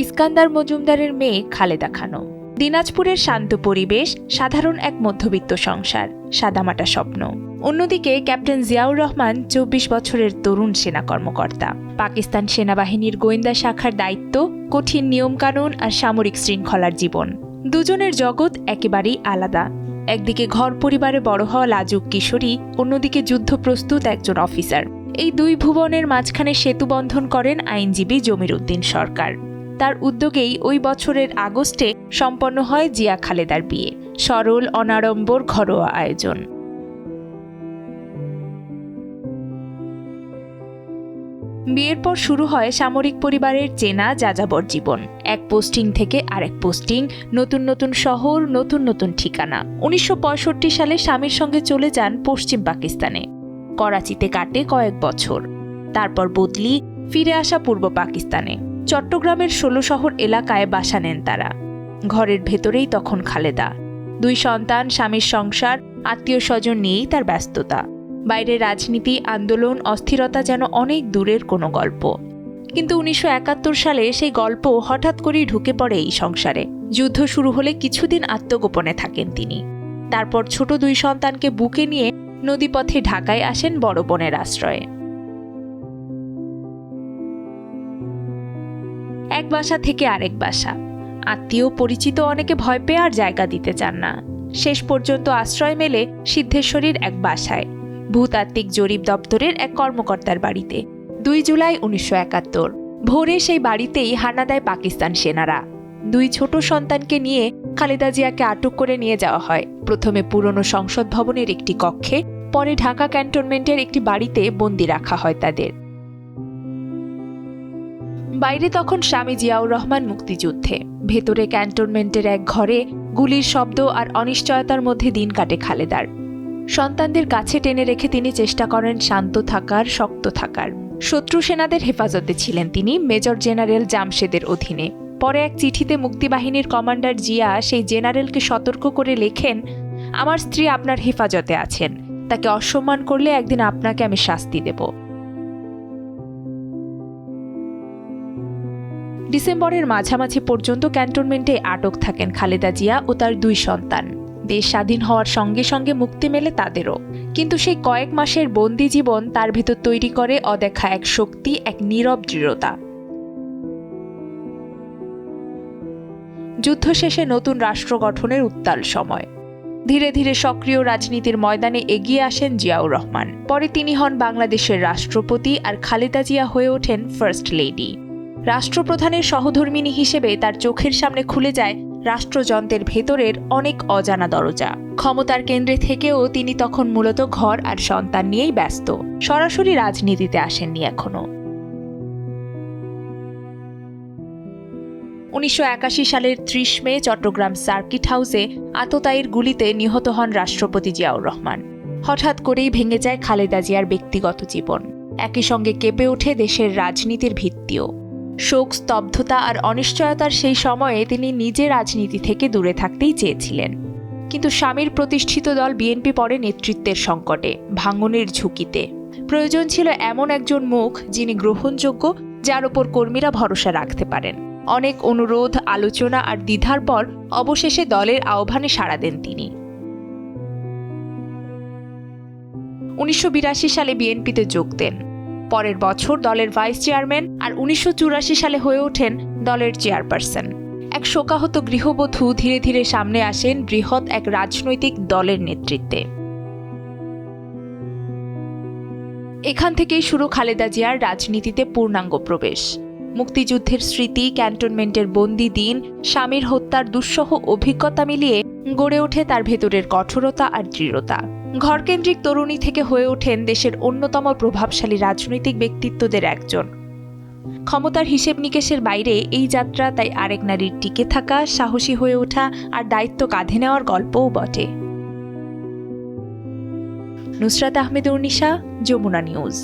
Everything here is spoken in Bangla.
ইস্কান্দার মজুমদারের মেয়ে খালেদা খানম। দিনাজপুরের শান্ত পরিবেশ, সাধারণ এক মধ্যবিত্ত সংসার, সাদামাটা স্বপ্ন। অন্যদিকে ক্যাপ্টেন জিয়াউর রহমান ২৪ বছরের তরুণ সেনা কর্মকর্তা। পাকিস্তান সেনাবাহিনীর গোয়েন্দা শাখার দায়িত্ব, কঠিন নিয়মকানুন আর সামরিক শৃঙ্খলার জীবন। দুজনের জগৎ একেবারেই আলাদা। একদিকে ঘর পরিবারে বড় হওয়া লাজুক কিশোরী, অন্যদিকে যুদ্ধপ্রস্তুত একজন অফিসার। এই দুই ভুবনের মাঝখানে সেতুবন্ধন করেন আইনজীবী জমির উদ্দিন সরকার। তার উদ্যোগেই ওই বছরের আগস্টে সম্পন্ন হয় জিয়া খালেদার বিয়ে। সরল, অনাড়ম্বর ঘরোয়া আয়োজন। বিয়ের পর শুরু হয় সামরিক পরিবারের চেনা যাযাবর জীবন। এক পোস্টিং থেকে আরেক পোস্টিং, নতুন নতুন শহর, নতুন নতুন ঠিকানা। ১৯৬৫ সালে স্বামীর সঙ্গে চলে যান পশ্চিম পাকিস্তানে। করাচিতে কাটে কয়েক বছর। তারপর বদলি, ফিরে আসা পূর্ব পাকিস্তানে। চট্টগ্রামের ১৬ শহর এলাকায় বাসা নেন তারা। ঘরের ভেতরেই তখন খালেদা। ২ সন্তান, স্বামীর সংসার, আত্মীয় স্বজন নিয়েই তার ব্যস্ততা। বাইরে রাজনীতি, আন্দোলন, অস্থিরতা যেন অনেক দূরের কোনো গল্প। কিন্তু ১৯৭১ সালে সেই গল্প হঠাৎ করেই ঢুকে পড়ে এই সংসারে। যুদ্ধ শুরু হলে কিছুদিন আত্মগোপনে থাকেন তিনি। তারপর ছোট ২ সন্তানকে বুকে নিয়ে নদীপথে ঢাকায় আসেন বড় বোনের আশ্রয়ে। এক বাসা থেকে আরেক বাসা। আত্মীয় পরিচিত অনেকে ভয় পেয়ে আর জায়গা দিতে চান না। শেষ পর্যন্ত আশ্রয় মেলে সিদ্ধেশ্বরীর এক বাসায়, ভূতাত্ত্বিক জরিপ দপ্তরের এক কর্মকর্তার বাড়িতে। ২ জুলাই ১৯৭১ ভোরে সেই বাড়িতেই হানা দেয় পাকিস্তান সেনারা। ২ ছোট সন্তানকে নিয়ে খালেদা জিয়াকে আটক করে নিয়ে যাওয়া হয়। প্রথমে পুরনো সংসদ ভবনের একটি কক্ষে, পরে ঢাকা ক্যান্টনমেন্টের একটি বাড়িতে বন্দি রাখা হয় তাদের। বাইরে তখন স্বামী জিয়াউর রহমান মুক্তিযুদ্ধে। ভেতরে ক্যান্টনমেন্টের এক ঘরে গুলির শব্দ আর অনিশ্চয়তার মধ্যে দিন কাটে খালেদার। সন্তানদের কাছে টেনে রেখে তিনি চেষ্টা করেন শান্ত থাকার, শক্ত থাকার। শত্রু সেনাদের হেফাজতে ছিলেন তিনি, মেজর জেনারেল জামশেদের অধীনে। পরে এক চিঠিতে মুক্তিবাহিনীর কমান্ডার জিয়া সেই জেনারেলকে সতর্ক করে লেখেন, আমার স্ত্রী আপনার হেফাজতে আছেন, তাকে অসম্মান করলে একদিন আপনাকে আমি শাস্তি দেব। ডিসেম্বরের মাঝামাঝি পর্যন্ত ক্যান্টনমেন্টে আটক থাকেন খালেদা জিয়া ও তার 2 সন্তান। দেশ স্বাধীন হওয়ার সঙ্গে সঙ্গে মুক্তি মেলে তাদেরও। কিন্তু সেই কয়েক মাসের বন্দি জীবন তার ভেতর তৈরি করে অদেখা এক শক্তি, এক নীরব দৃঢ়তা। যুদ্ধ শেষে নতুন রাষ্ট্র গঠনের উত্তাল সময়। ধীরে ধীরে সক্রিয় রাজনীতির ময়দানে এগিয়ে আসেন জিয়াউর রহমান। পরে তিনি হন বাংলাদেশের রাষ্ট্রপতি আর খালেদা জিয়া হয়ে ওঠেন ফার্স্ট লেডি। রাষ্ট্রপ্রধানের সহধর্মিণী হিসেবে তার চোখের সামনে খুলে যায় রাষ্ট্রযন্ত্রের ভেতরের অনেক অজানা দরজা। ক্ষমতার কেন্দ্রে থেকেও তিনি তখন মূলত ঘর আর সন্তান নিয়েই ব্যস্ত। সরাসরি রাজনীতিতে আসেননি এখনো। ১৯৮১ সালের ৩০ মে চট্টগ্রাম সার্কিট হাউসে আততায়ীর গুলিতে নিহত হন রাষ্ট্রপতি জিয়াউর রহমান। হঠাৎ করেই ভেঙে যায় খালেদা জিয়ার ব্যক্তিগত জীবন। একই সঙ্গে কেঁপে ওঠে দেশের রাজনীতির ভিত্তিও। শোক, স্তব্ধতা আর অনিশ্চয়তার সেই সময়ে তিনি নিজে রাজনীতি থেকে দূরে থাকতেই চেয়েছিলেন। কিন্তু স্বামীর প্রতিষ্ঠিত দল বিএনপি পড়ে নেতৃত্বের সংকটে, ভাঙনের ঝুঁকিতে। প্রয়োজন ছিল এমন একজন মুখ যিনি গ্রহণযোগ্য, যার ওপর কর্মীরা ভরসা রাখতে পারেন। অনেক অনুরোধ, আলোচনা আর দ্বিধার পর অবশেষে দলের আহ্বানে সাড়া দেন তিনি। ১৯৮২ সালে বিএনপিতে যোগ দেন। পরের বছর দলের ভাইস চেয়ারম্যান আর ১৯৮৪ সালে হয়ে ওঠেন দলের চেয়ারপারসন। এক শোকাহত গৃহবধূ ধীরে ধীরে সামনে আসেন বৃহৎ এক রাজনৈতিক দলের নেতৃত্বে। এখান থেকেই শুরু খালেদা জিয়ার রাজনীতিতে পূর্ণাঙ্গ প্রবেশ। মুক্তিযুদ্ধের স্মৃতি, ক্যান্টনমেন্টের বন্দি দিন, স্বামীর হত্যার দুঃসহ অভিজ্ঞতা মিলিয়ে গড়ে ওঠে তার ভেতরের কঠোরতা আর দৃঢ়তা। ঘরকেন্দ্রিক তরুণী থেকে হয়ে ওঠেন দেশের অন্যতম প্রভাবশালী রাজনৈতিক ব্যক্তিত্বদের একজন। ক্ষমতার হিসেব নিকেশের বাইরে এই যাত্রা তাই আরেক নারীর টিকে থাকা, সাহসী হয়ে ওঠা আর দায়িত্ব কাঁধে নেওয়ার গল্পও বটে। নুসরাত আহমেদ উর্নিশা, যমুনা নিউজ।